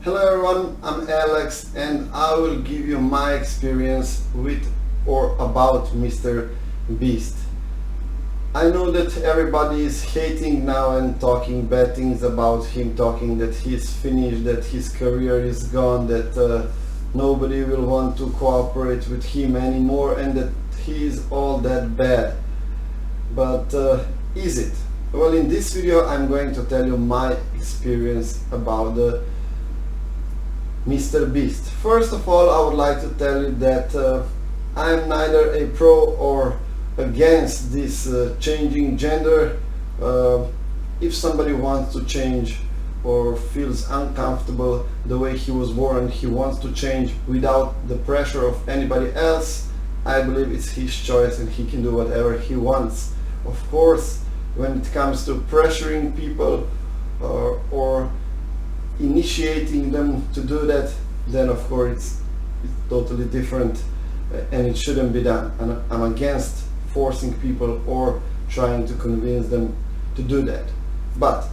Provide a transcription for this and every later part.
Hello everyone, I'm Alex and I will give you my experience with or about Mr. Beast. I know that everybody is hating now and talking bad things about him, talking that he's finished, that his career is gone, that nobody will want to cooperate with him anymore and that he is all that bad. But is it? Well, in this video I'm going to tell you my experience about the Mr. Beast. First of all, I would like to tell you that I am neither a pro or against this changing gender. If somebody wants to change or feels uncomfortable the way he was born, he wants to change without the pressure of anybody else, I believe it's his choice and he can do whatever he wants. Of course, when it comes to pressuring people or initiating them to do that, then of course it's totally different and it shouldn't be done. And I'm against forcing people or trying to convince them to do that. But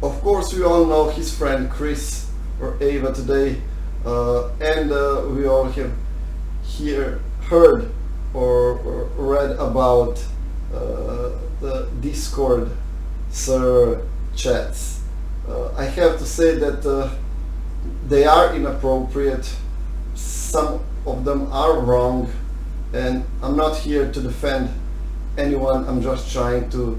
of course we all know his friend Chris or Ava today, and we all have heard or read about the Discord chats. I have to say that they are inappropriate, some of them are wrong, and I'm not here to defend anyone, I'm just trying to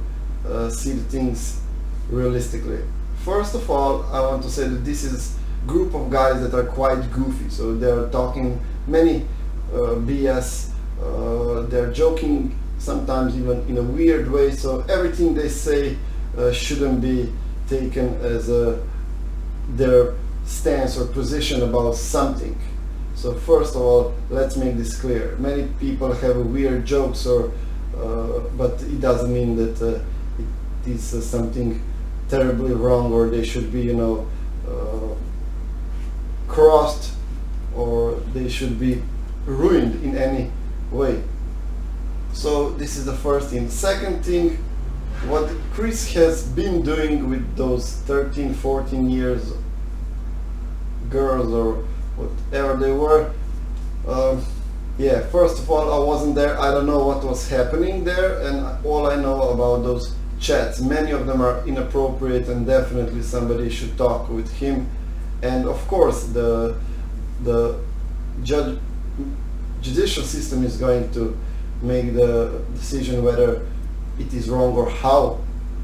see the things realistically. First of all, I want to say that this is a group of guys that are quite goofy, so they're talking many BS, they're joking sometimes even in a weird way, so everything they say shouldn't be taken as their stance or position about something. So first of all, let's make this clear. Many people have weird jokes, but it doesn't mean that it is something terribly wrong or they should be, crossed or they should be ruined in any way. So this is the first thing. Second thing, what Chris has been doing with those 13, 14 years girls or whatever they were, yeah, first of all, I wasn't there, I don't know what was happening there, and all I know about those chats, many of them are inappropriate and definitely somebody should talk with him. And of course the judicial system is going to make the decision whether it is wrong or how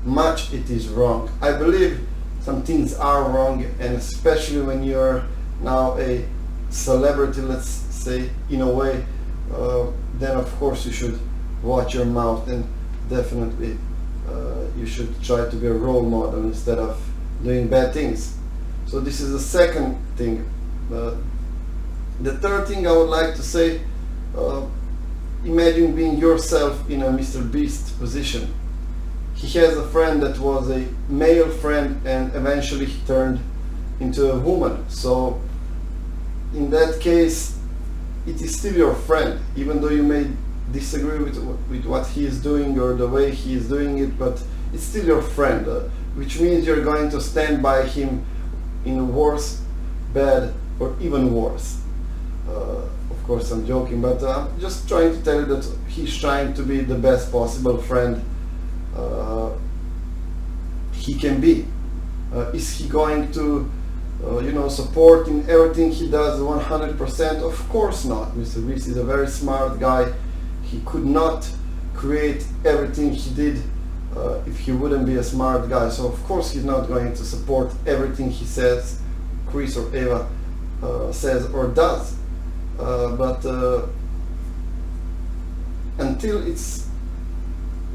much it is wrong. I believe some things are wrong, and especially when you're now a celebrity, let's say, in a way, then of course you should watch your mouth and definitely you should try to be a role model instead of doing bad things. So this is the second thing. The third thing I would like to say, imagine being yourself in a Mr. Beast position. He has a friend that was a male friend and eventually he turned into a woman. So in that case, it is still your friend, even though you may disagree with what he is doing or the way he is doing it, but it's still your friend, which means you're going to stand by him in worse, bad, or even worse. Of course I'm joking, but I'm just trying to tell you that he's trying to be the best possible friend he can be. Is he going to support in everything he does 100%? Of course not. Mr. Beast is a very smart guy. He could not create everything he did if he wouldn't be a smart guy. So of course he's not going to support everything he says, Chris or Eva says or does. But until it's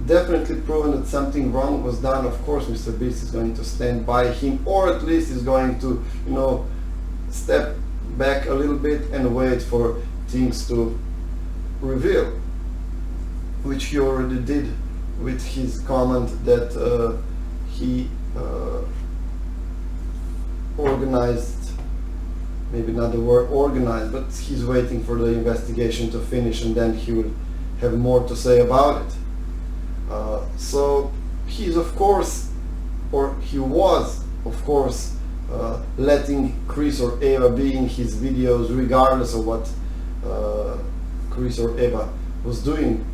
definitely proven that something wrong was done, of course Mr. Beast is going to stand by him, or at least is going to step back a little bit and wait for things to reveal, which he already did with his comment that he organized, maybe not the word organized, but he's waiting for the investigation to finish and then he will have more to say about it. So he's of course, or he was of course, letting Chris or Eva be in his videos regardless of what Chris or Eva was doing.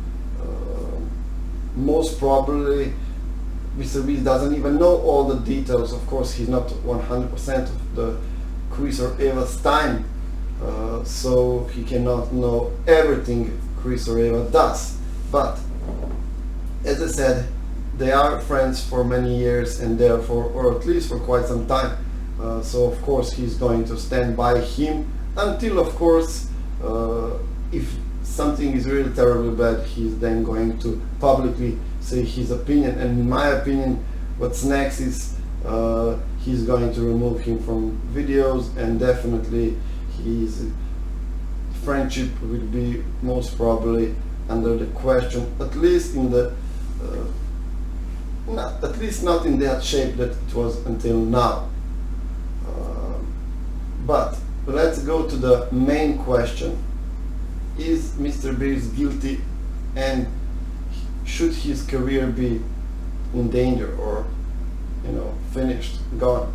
Most probably mrbeast doesn't even know all the details. Of course, he's not 100% of the Chris or Eva's time, so he cannot know everything Chris or Eva does. But as I said, they are friends for many years, and therefore, or at least for quite some time. So of course he's going to stand by him until, of course, if something is really terribly bad, he's then going to publicly say his opinion. And in my opinion, what's next is he's going to remove him from videos, and definitely his friendship will be most probably under the question, at least in the at least not in that shape that it was until now. But let's go to the main question. Is mrbeast guilty, and should his career be in danger, or, you know, finished, gone?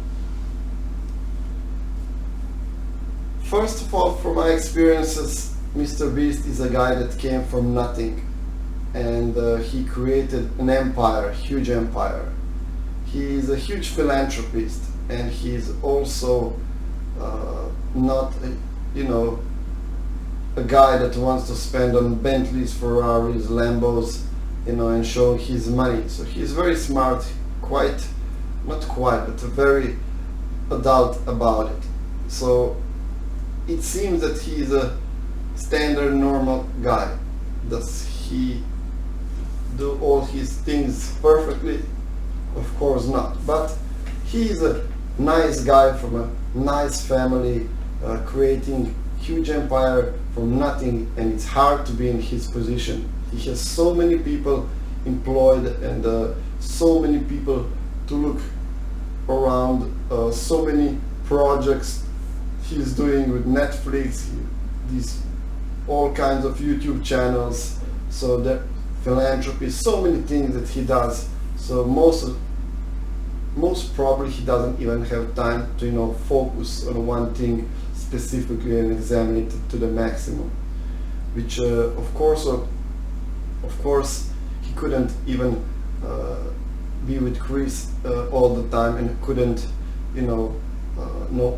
First of all, from my experiences, mrbeast is a guy that came from nothing, and he created an empire, huge empire. He is a huge philanthropist, and he is also not a guy that wants to spend on Bentleys, Ferraris, Lambos, and show his money. So he's very smart, not quite, but very adult about it. So it seems that he's a standard, normal guy. Does he do all his things perfectly? Of course not. But he's a nice guy from a nice family, creating huge empire from nothing, and it's hard to be in his position. He has so many people employed, and so many people to look around, so many projects he's doing with Netflix, these all kinds of YouTube channels, so the philanthropy, so many things that he does. So most probably he doesn't even have time to focus on one thing specifically and examine it to the maximum, which of course he couldn't even be with Chris all the time, and couldn't know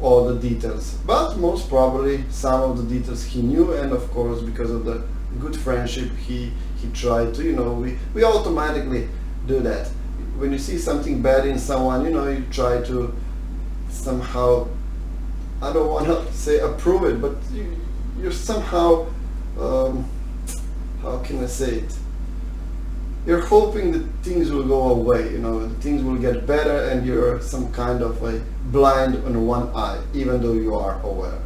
all the details, but most probably some of the details he knew. And of course, because of the good friendship, he tried to, we automatically do that. When you see something bad in someone, you try to somehow, I don't want to say approve it, but you're somehow, how can I say it? You're hoping that things will go away, things will get better, and you're some kind of blind on one eye, even though you are aware.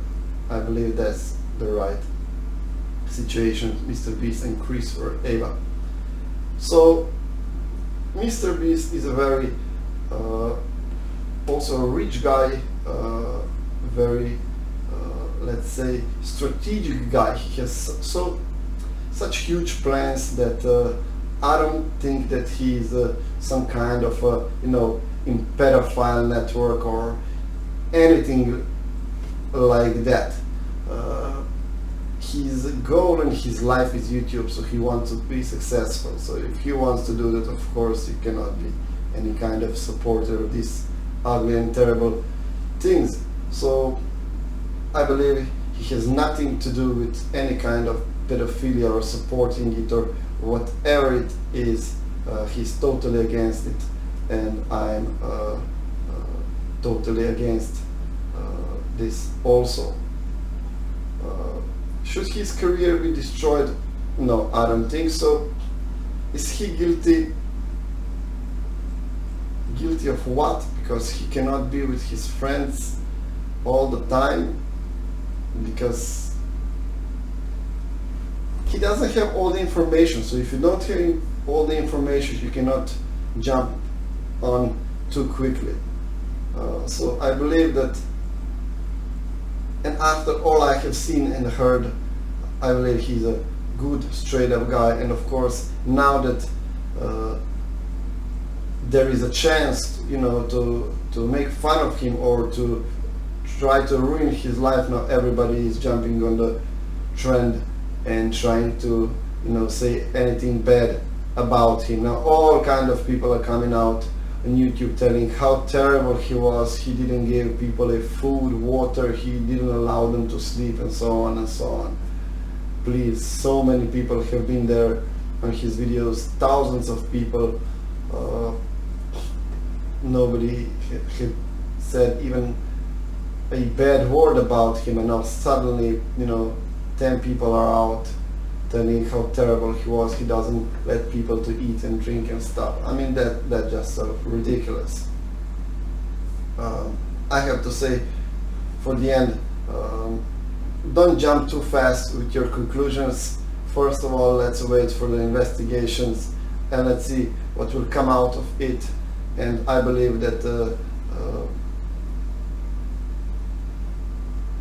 I believe that's the right situation, mrbeast and Chris or Eva. So mrbeast is a very, also a rich guy, very, let's say, strategic guy. He has such huge plans that I don't think that he's some kind of in pedophile network or anything like that. His goal in his life is YouTube, so he wants to be successful. So if he wants to do that, of course, he cannot be any kind of supporter of these ugly and terrible things. So I believe he has nothing to do with any kind of pedophilia or supporting it or whatever it is. He's totally against it, and I'm totally against this also. Should his career be destroyed? No, I don't think so. Is he guilty? Guilty of what? Because he cannot be with his friends all the time, because he doesn't have all the information. So if you don't have all the information, you cannot jump on too quickly. So I believe that, and after all I have seen and heard, I believe he's a good, straight up guy. And of course, now that there is a chance, to make fun of him or to try to ruin his life. Now everybody is jumping on the trend and trying to, say anything bad about him. Now all kind of people are coming out on YouTube telling how terrible he was. He didn't give people a food, water, he didn't allow them to sleep, and so on and so on. Please, so many people have been there on his videos, thousands of people. Nobody had said even a bad word about him, and now suddenly 10 people are out telling how terrible he was. He doesn't let people to eat and drink and stuff. I mean, that's just sort of ridiculous. I have to say, for the end, don't jump too fast with your conclusions. First of all, let's wait for the investigations and let's see what will come out of it. And I believe that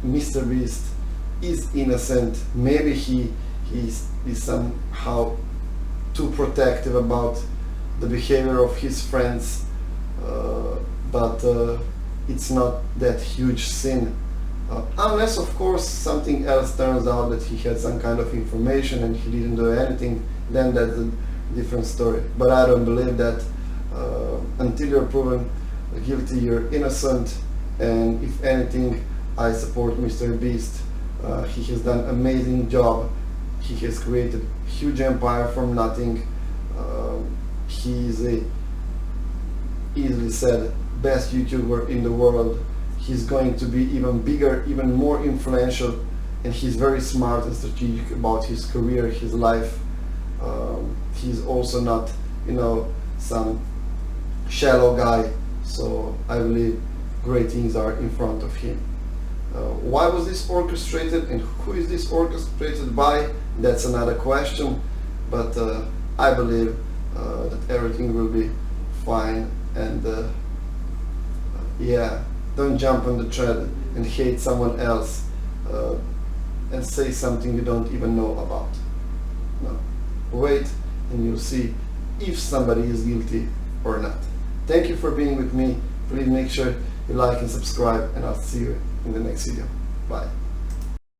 mrbeast is innocent. Maybe he is somehow too protective about the behavior of his friends, but it's not that huge sin, unless of course something else turns out, that he had some kind of information and he didn't do anything. Then that's a different story, but I don't believe that. Until you're proven guilty, you're innocent. And if anything, I support mrbeast. He has done an amazing job. He has created a huge empire from nothing. He is a, easily said, best YouTuber in the world. He's going to be even bigger, even more influential, and he's very smart and strategic about his career, his life. He's also not, some shallow guy, so I believe great things are in front of him. Why was this orchestrated, and who is this orchestrated by? That's another question, but I believe that everything will be fine. And yeah, don't jump on the trend and hate someone else and say something you don't even know about. No, wait and you'll see if somebody is guilty or not. Thank you for being with me. Please make sure you like and subscribe, and I'll see you in the next video. Bye.